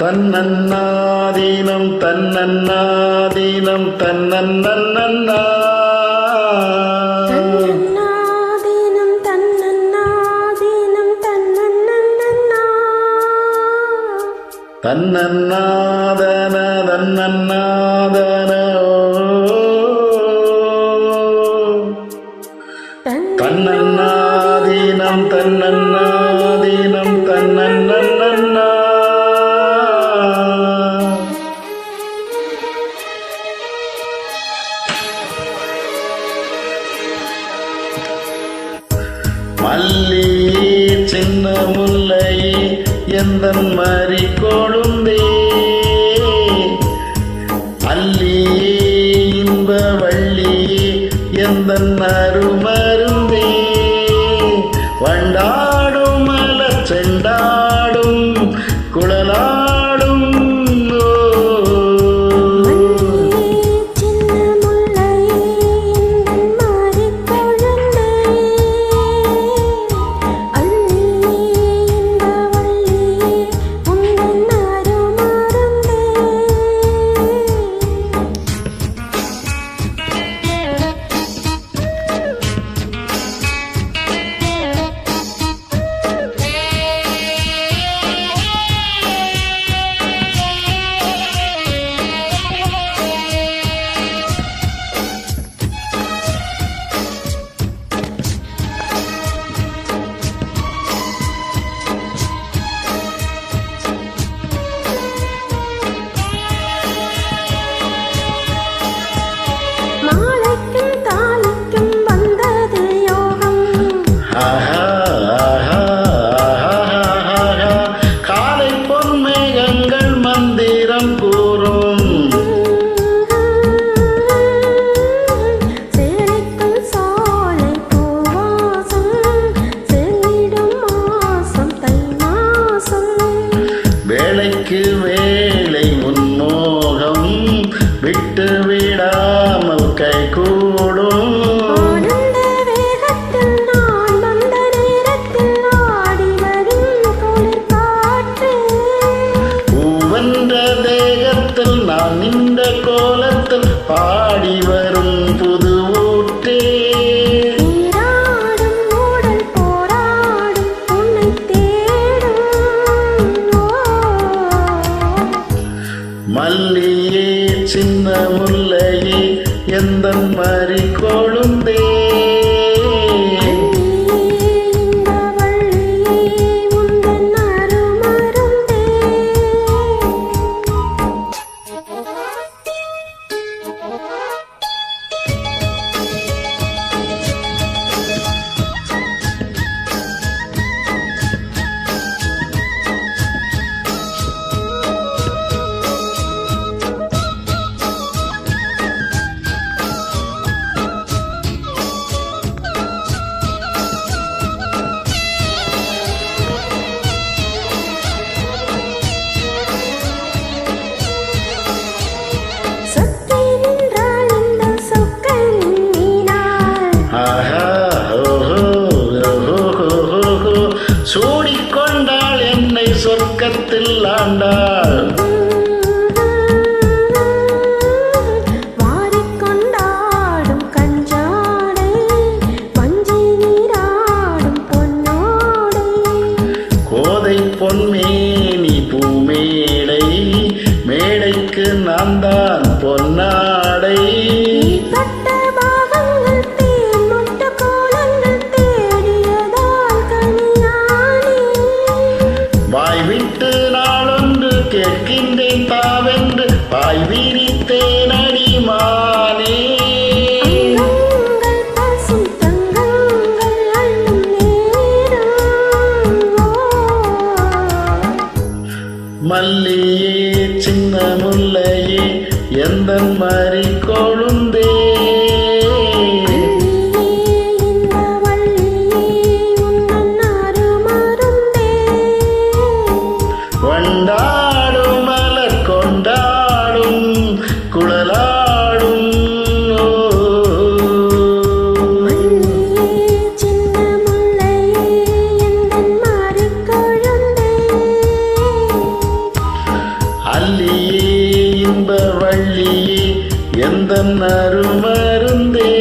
தன்னன்னாதீனம் தன்னன்னாதீனம் தன்னன்னன்னா தன்னன்னாதீனம் தன்னன்னாதீனம் தன்னன்னன்னா தன்னன்னாதன தன்னன்னாதன தன்னன்னாதீனம் தன்னன்னாதீனம் தன்னன்னன்னா மல்லியே சின்ன முல்லையே எந்தன் மறி கொழுந்தே அல்லியே இன்ப வள்ளியே எந்தன் அருமருந்தே வண்டாடும் மலர் செண்டாடும் குழலாடும் காலை பொன்மேகங்கள் மந்திரம் கூறும் சேலைக்குள் சாலை பூவாசம் செல்லிடும் மாசம் தை மாசம் வேலைக்கு வேலை முன்மோகம் விட்டு விடாமல் கை கூடும் நான் இந்த கோலத்தில் பாடி வரும் புது ஊற்றே ஊடல் போராடும் உன்னை தேடும் மல்லியே சின்ன முல்லையே எந்தன் மறி கொழுந்தே சூடிக்கொண்டாள் என்னை சொர்க்கத்தில் ஆண்டாள் வாரிக்கொண்டாடும் கஞ்சாடை பஞ்சி நீராடும் பொன்னோடை கோதை பொன்மேனி பூமேடை மேடைக்கு நான் தான் பொன்னாடை வாய் விட்டு நாளொன்று கேட்கின்றேன் தாவென்று வாய் விரித்தேன் அடிமானே வள்ளியே எந்த அருமருந்தே